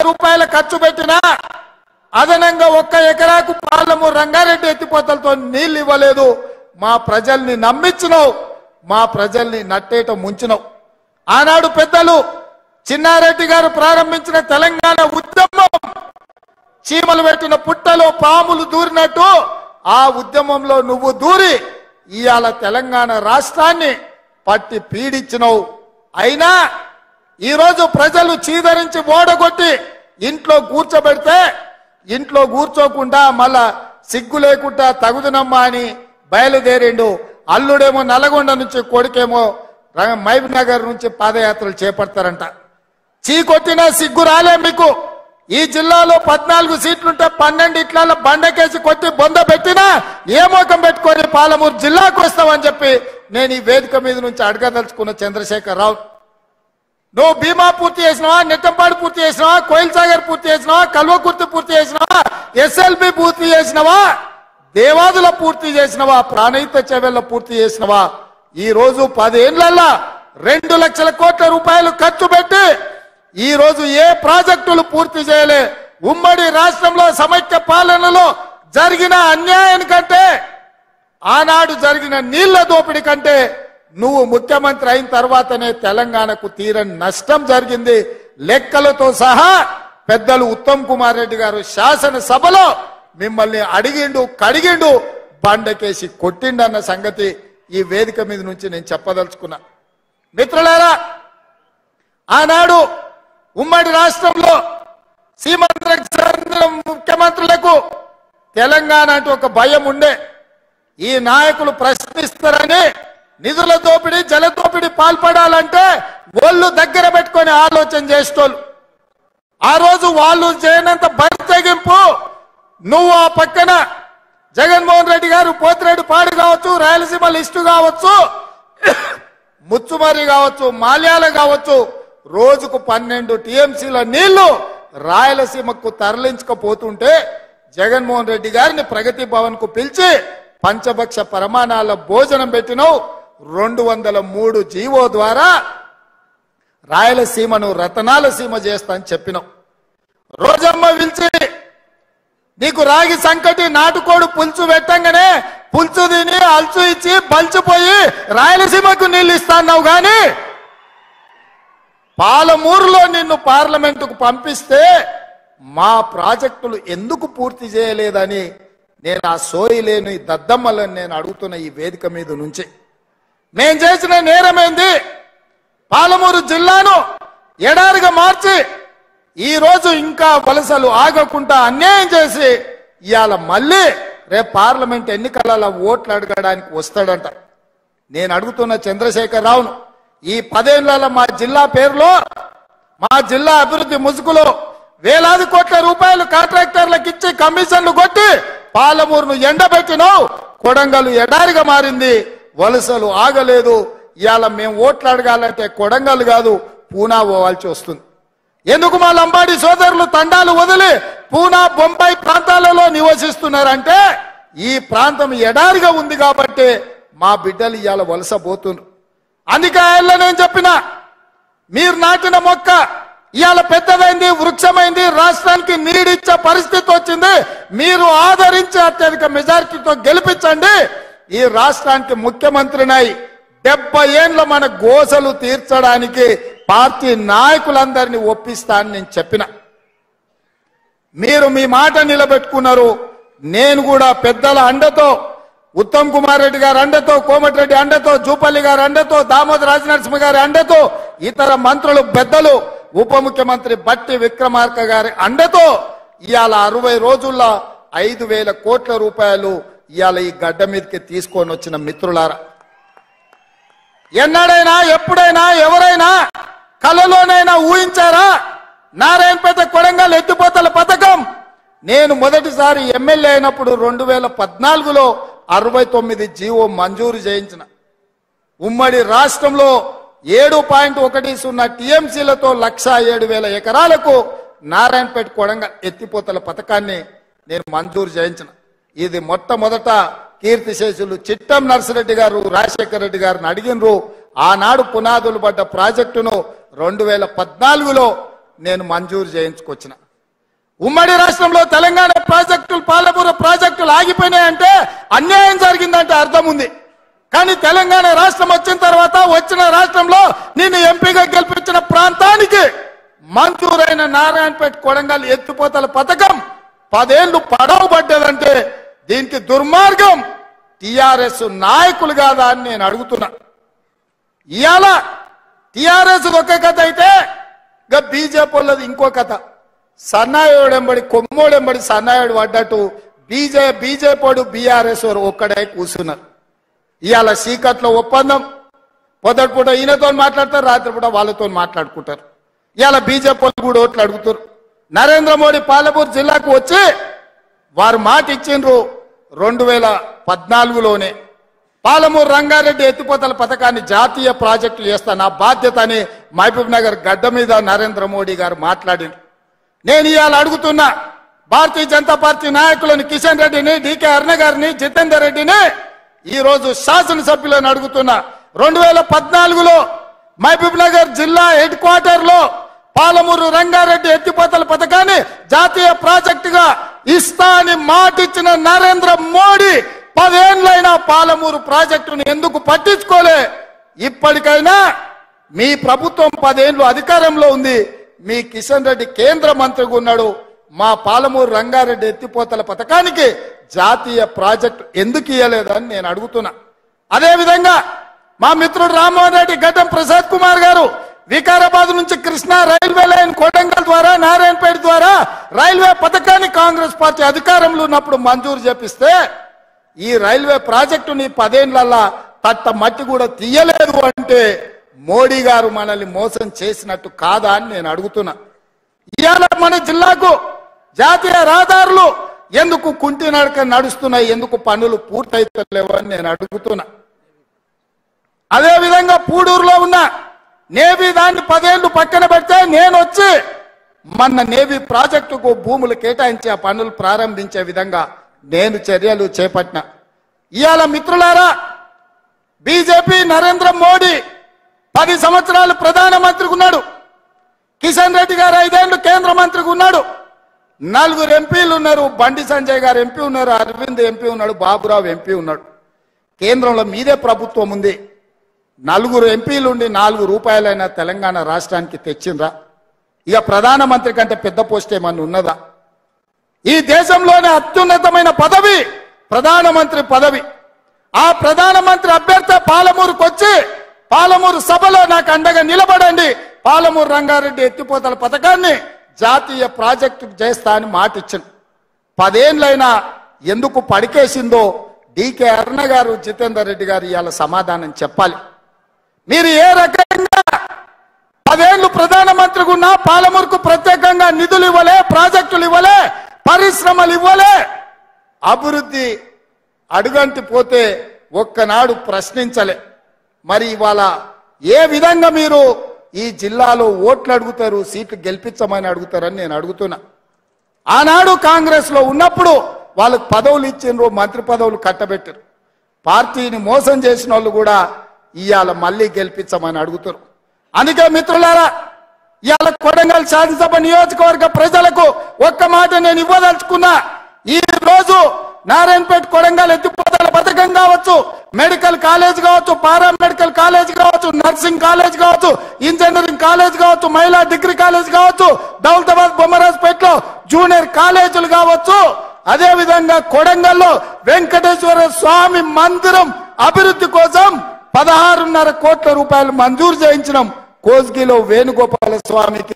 రూపాయల ఖర్చు పెట్టినా అదనంగా 1 ఎకరాకు పాలమూరు రంగారెడ్డి ఎత్తిపోతలతో నీళ్లు ఇవ్వలేదు. మా ప్రజల్ని నమ్మించినావు, మా ప్రజల్ని నట్టేట ముంచినావు. ఆనాడు పెద్దలు చిన్నారెడ్డి గారు ప్రారంభించిన తెలంగాణ ఉద్యమం చీమలు పెట్టిన పుట్టలో పాములు దూరినట్టు ఆ ఉద్యమంలో నువ్వు దూరి ఇవాళ తెలంగాణ రాష్ట్రాన్ని పట్టి పీడించినవు. అయినా ఈరోజు ప్రజలు చీదరించి ఓడగొట్టి ఇంట్లో కూర్చోబెడితే ఇంట్లో కూర్చోకుండా మళ్ళా సిగ్గు లేకుండా తగుదునమ్మా అని బయలుదేరిండు. అల్లుడేమో నల్గొండ నుంచి, కొడుకేమో మహబూబ్ నగర్ నుంచి పాదయాత్రలు చేపడతారంట. చీకొట్టినా సిగ్గు రాలే మీకు. ఈ జిల్లాలో 14 సీట్లుంటే 12 ఇట్ల బండకేసి కొట్టి బొంద పెట్టినా ఏ మోకం పెట్టుకొని పాలమూరు జిల్లాకు వస్తామని చెప్పి నేను ఈ వేదిక మీద నుంచి అడగదలుచుకున్న చంద్రశేఖర్ రావు. నువ్వు భీమా పూర్తి చేసినావా, నెట్టంపాడు పూర్తి చేసినావా, కోయిల్ సాగర్ పూర్తి చేసినావా, కల్వకుర్తి పూర్తి చేసినావా, SLB పూర్తి చేసినావా, దేవాదుల పూర్తి చేసినవా, ప్రాణహిత చెవెళ్ళ పూర్తి చేసినవా? ఈ రోజు 10 ఏళ్లలో 2 లక్షల కోట్ల రూపాయలు ఖర్చు పెట్టి ఈ రోజు ఏ ప్రాజెక్టులు పూర్తి చేయలే. ఉమ్మడి రాష్ట్రంలో సమైక్య పాలనలో జరిగిన అన్యాయానికంటే, ఆనాడు జరిగిన నీళ్ల దోపిడీ కంటే నువ్వు ముఖ్యమంత్రి అయిన తర్వాతనే తెలంగాణకు తీరని నష్టం జరిగింది. లెక్కలతో సహా పెద్దలు ఉత్తమ్ కుమార్ రెడ్డి గారు శాసనసభలో మిమ్మల్ని అడిగిండు, కడిగిండు, బండకేసి కొట్టిండన్న సంగతి ఈ వేదిక మీద నుంచి నేను చెప్పదలుచుకున్నా. మిత్రులారా, ఆనాడు ఉమ్మడి రాష్ట్రంలో సీమాంధ్రకు చెందిన ముఖ్యమంత్రులకు తెలంగాణ అంటే ఒక భయం ఉండే. ఈ నాయకులు ప్రశ్నిస్తారని నిధుల దోపిడీ, జల దోపిడీ పాల్పడాలంటే ఒళ్ళు దగ్గర పెట్టుకొని ఆలోచన చేసేటోళ్ళు. ఆ రోజు వాళ్ళు చేయనంత బరి తెగింపు నువ్వు ఆ పక్కన జగన్మోహన్ రెడ్డి గారు పోతిరెడ్డి పాడు కావచ్చు, రాయలసీమ లిస్టు కావచ్చు, ముచ్చుమరి కావచ్చు, మాల్యాల కావచ్చు, రోజుకు 12 TMCల నీళ్లు రాయలసీమకు తరలించకపోతుంటే జగన్మోహన్ రెడ్డి గారిని ప్రగతి భవన్ కు పిలిచి పంచభక్ష ప్రమాణాల భోజనం పెట్టినావు. 203 జీవో ద్వారా రాయలసీమను రతనాల సీమ చేస్తా అని చెప్పినావు. రోజమ్మ పిలిచి నీకు రాగి సంకటి నాటుకోడు పులుసు పెట్టంగానే పులుసు తిని అల్చు ఇచ్చి బలిచిపోయి రాయలసీమకు నీళ్ళు ఇస్తాన్నావు. గాని పాలమూరులో నిన్ను పార్లమెంటుకు పంపిస్తే మా ప్రాజెక్టులు ఎందుకు పూర్తి చేయలేదని నేను ఆ సోయి లేని దద్దమ్మలను నేను అడుగుతున్న ఈ వేదిక మీద నుంచి. నేను చేసిన నేరమేంది? పాలమూరు జిల్లాను ఎడారిగా మార్చి ఈ రోజు ఇంకా వలసలు ఆగకుండా అన్యాయం చేసి ఇవాళ మళ్ళీ రేపు పార్లమెంట్ ఎన్నికలలో ఓట్లు అడగడానికి వస్తాడంట. నేను అడుగుతున్న చంద్రశేఖర్ రావును, ఈ 10 ఏళ్లలో మా జిల్లా పేరులో, మా జిల్లా అభివృద్ధి ముసుగులో వేలాది కోట్ల రూపాయలు కాంట్రాక్టర్లకు ఇచ్చి కమిషన్లు కొట్టి పాలమూరును ఎండబెట్టినావు. కొడంగల్ ఎడారిగా మారింది, వలసలు ఆగలేదు. ఇవాళ మేము ఓట్లు అడగాలంటే కొడంగల్ కాదు పూనా పోవాల్సి వస్తుంది. ఎందుకు మా లంబాడి సోదరులు తండాలు వదిలి పూనా, బొంబాయి ప్రాంతాలలో నివసిస్తున్నారంటే ఈ ప్రాంతం ఎడారిగా ఉంది కాబట్టి మా బిడ్డలు ఇవాళ వలస పోతున్నారు. అందుకే నేను చెప్పిన, మీరు నాటిన మొక్క ఇవాళ పెద్దదైంది, వృక్షమైంది, రాష్ట్రానికి నీడిచ్చే పరిస్థితి వచ్చింది. మీరు ఆదరించి అత్యధిక మెజారిటీతో గెలిపించండి. ఈ రాష్ట్రానికి ముఖ్యమంత్రినై 70 ఏళ్ల మన గోసలు తీర్చడానికి పార్టీ నాయకులందరినీ ఒప్పిస్తానని నేను చెప్పిన. మీరు మీ మాట నిలబెట్టుకున్నారు. నేను కూడా పెద్దల అండతో, ఉత్తమ్ కుమార్ రెడ్డి గారి అండతో, కోమటిరెడ్డి అండతో, జూపల్లి గారి అండతో, దామోదర్ రాజనరసింహ గారి అండతో, ఇతర మంత్రులు పెద్దలు, ఉప ముఖ్యమంత్రి బట్టి విక్రమార్క గారి అండతో ఇవాళ 60 రోజుల్లో 5,000 కోట్ల రూపాయలు ఇవాళ ఈ గడ్డ మీదకి తీసుకొని వచ్చిన మిత్రులారా, ఎన్నడైనా ఎప్పుడైనా ఎవరైనా కలలోనైనా ఊహించారా? నారాయణపేట కొడంగల్ ఎత్తిపోతల పథకం నేను మొదటిసారి ఎమ్మెల్యే అయినప్పుడు 2014లో 69 జీవో మంజూరు చేయించిన. ఉమ్మడి రాష్ట్రంలో 7.10 TMCలతో 107,000 ఎకరాలకు నారాయణపేట కొడంగల్ ఎత్తిపోతల పథకాన్ని నేను మంజూరు చేయించిన. ఇది మొట్టమొదట కీర్తిశేషులు చిట్టం నర్సిరెడ్డి గారు, రాజశేఖర రెడ్డి గారిని అడిగినరు. ఆనాడు పునాదులు పడ్డ ప్రాజెక్టును 2014లో నేను మంజూరు చేయించుకొచ్చిన. ఉమ్మడి రాష్ట్రంలో తెలంగాణ ప్రాజెక్టులు పాలమూరు ప్రాజెక్టులు ఆగిపోయినాయంటే అన్యాయం జరిగిందంటే అర్థం ఉంది. కానీ తెలంగాణ రాష్ట్రం వచ్చిన తర్వాత వచ్చిన రాష్ట్రంలో నిన్ను ఎంపీగా గెలిపించిన ప్రాంతానికి మంజూరైన నారాయణపేట కొడంగల్ ఎత్తిపోతల పథకం 10 ఏళ్లు పడవబడ్డదంటే దీనికి దుర్మార్గం టిఆర్ఎస్ నాయకులు కాదా అని నేను అడుగుతున్నా. ఇవాళ టిఆర్ఎస్ ఒక కథ అయితే ఇక బీజేపీ వాళ్ళది ఇంకో కథ. సన్నాయుడెంబడి కొమ్మోడెంబడి సన్నాయుడు పడ్డట్టు బీజేపీ బీఆర్ఎస్ ఒక్కడే కూర్చున్నారు. ఇవాళ సీకట్లో ఒప్పందం, పొద్దుపూట ఈయనతో మాట్లాడతారు, రాత్రిపూట వాళ్ళతో మాట్లాడుకుంటారు. ఇవాళ బీజేపీ వాళ్ళు కూడా ఓట్లు అడుగుతారు. నరేంద్ర మోడీ పాలమూరు జిల్లాకు వచ్చి వారు మాట ఇచ్చిండ్రు 2014లోనే పాలమూరు రంగారెడ్డి ఎత్తిపోతల పథకాన్ని జాతీయ ప్రాజెక్టు చేస్తా, నా బాధ్యత అని మహబూబ్ నగర్ గడ్డ మీద నరేంద్ర మోడీ గారు మాట్లాడిండ్రు. నేను ఇవాళ అడుగుతున్నా భారతీయ జనతా పార్టీ నాయకులను కిషన్ రెడ్డిని, డికే అరుణ గారిని, జితేందర్ రెడ్డిని ఈ రోజు శాసనసభ్యులను అడుగుతున్నా. 2014లో మహబూబ్ నగర్ జిల్లా హెడ్ క్వార్టర్ లో పాలమూరు రంగారెడ్డి ఎత్తిపోతల పథకాన్ని జాతీయ ప్రాజెక్టుగా ఇస్తా అని మాటిచ్చిన నరేంద్ర మోడీ 10 ఏళ్లైనా పాలమూరు ప్రాజెక్టును ఎందుకు పట్టించుకోలే? ఇప్పటికైనా మీ ప్రభుత్వం 10 ఏళ్లు అధికారంలో ఉంది, మీ కిషన్ రెడ్డి కేంద్ర మంత్రిగా ఉన్నాడు, మా పాలమూరు రంగారెడ్డి ఎత్తిపోతల పథకానికి జాతీయ ప్రాజెక్టు ఎందుకు ఇయ్యలేదని నేను అడుగుతున్నా. అదేవిధంగా మా మిత్రుడు రామ్మోహన్ రెడ్డి, గడ్డం ప్రసాద్ కుమార్ గారు వికారాబాద్ నుంచి కృష్ణా రైల్వే లైన్ కొడంగల్ ద్వారా నారాయణపేట ద్వారా రైల్వే పథకాన్ని కాంగ్రెస్ పార్టీ అధికారంలో ఉన్నప్పుడు మంజూరు చేపిస్తే ఈ రైల్వే ప్రాజెక్టుని 10 ఏళ్లలో తట్ట మట్టి కూడా తీయలేదు అంటే మోడీ గారు మనల్ని మోసం చేసినట్టు కాదా అని నేను అడుగుతున్నా. ఇవాళ మన జిల్లాకు జాతీయ రహదారులు ఎందుకు కుంటి నడక నడుస్తున్నాయి, ఎందుకు పనులు పూర్తయితలేవు అని నేను అడుగుతున్నా. అదేవిధంగా పూడూరులో ఉన్న నేవీ దాన్ని 10 ఏళ్లు పక్కన పెడితే నేను వచ్చి మన నేవీ ప్రాజెక్టుకు భూములు కేటాయించి ఆ పనులు ప్రారంభించే విధంగా నేను చర్యలు చేపట్టిన. ఇవాళ మిత్రులారా, బీజేపీ నరేంద్ర మోడీ 10 సంవత్సరాలు ప్రధానమంత్రిగా ఉన్నాడు, కిషన్ రెడ్డి గారు 5 ఏళ్లు కేంద్ర మంత్రిగా ఉన్నాడు, 4 ఎంపీలు ఉన్నారు, బండి సంజయ్ గారు ఎంపీ ఉన్నారు, అరవింద్ ఎంపీ ఉన్నాడు, బాబురావు ఎంపీ ఉన్నాడు. కేంద్రంలో మీదే ప్రభుత్వం ఉంది. 4 ఎంపీలు ఉండి 4 రూపాయలైనా తెలంగాణ రాష్ట్రానికి తెచ్చిండ్రా? ఇక ప్రధానమంత్రి కంటే పెద్ద పోస్ట్ ఏమన్నా ఉన్నదా? ఈ దేశంలోనే అత్యున్నతమైన పదవి ప్రధానమంత్రి పదవి. ఆ ప్రధానమంత్రి అభ్యర్థి పాలమూరుకు వచ్చి పాలమూరు సభలో నాకు అండగా నిలబడండి, పాలమూరు రంగారెడ్డి ఎత్తిపోతల పథకాన్ని జాతీయ ప్రాజెక్టు చేస్తా అని మాట ఇచ్చింది. 10 ఏళ్లైనా ఎందుకు పడికేసిందో డికే అరుణ గారు, జితేందర్ రెడ్డి గారు ఇవాళ సమాధానం చెప్పాలి. మీరు ఏ రకంగా 10 ఏళ్లు ప్రధానమంత్రిగా ఉన్నా పాలమూరుకు ప్రత్యేకంగా నిధులు ఇవ్వలే, ప్రాజెక్టులు ఇవ్వలే, పరిశ్రమలు ఇవ్వలే, అభివృద్ధి అడుగంటి పోతే ఒక్కనాడు ప్రశ్నించలే. మరి ఇవాళ ఏ విధంగా మీరు ఈ జిల్లాలో ఓట్లు అడుగుతారు, సీట్లు గెలిపించమని అడుగుతారని నేను అడుగుతున్నా. ఆనాడు కాంగ్రెస్ లో ఉన్నప్పుడు వాళ్ళకు పదవులు ఇచ్చిండ్రు, మంత్రి పదవులు కట్టబెట్టారు. పార్టీని మోసం చేసిన వాళ్ళు కూడా ఇవాళ మళ్ళీ గెలిపించమని అడుగుతారు. అందుకే మిత్రులారా, ఇవాళ కొడంగల్ శాసనసభ నియోజకవర్గ ప్రజలకు ఒక్క మాట నేను ఇవ్వదలుచుకున్నా. ఈ రోజు నారాయణపేట కొడంగల్ ఎత్తిపోతల పథకం కావచ్చు, మెడికల్ కాలేజ్ కావచ్చు, పారామెడికల్ కాలేజ్ కావచ్చు, నర్సింగ్ కాలేజ్ కావచ్చు, ఇంజనీరింగ్ కాలేజ్ కావచ్చు, మహిళా డిగ్రీ కాలేజ్ కావచ్చు, దౌలతాబాద్ బొమ్మరాజ్పేటలో జూనియర్ కాలేజీలు కావచ్చు, అదే విధంగా కొడంగల్లో వెంకటేశ్వర స్వామి మందిరం అభివృద్ధి కోసం 16.5 కోట్ల రూపాయలు మంజూరు చేయించినాం. కోస్గిలో వేణుగోపాల స్వామికి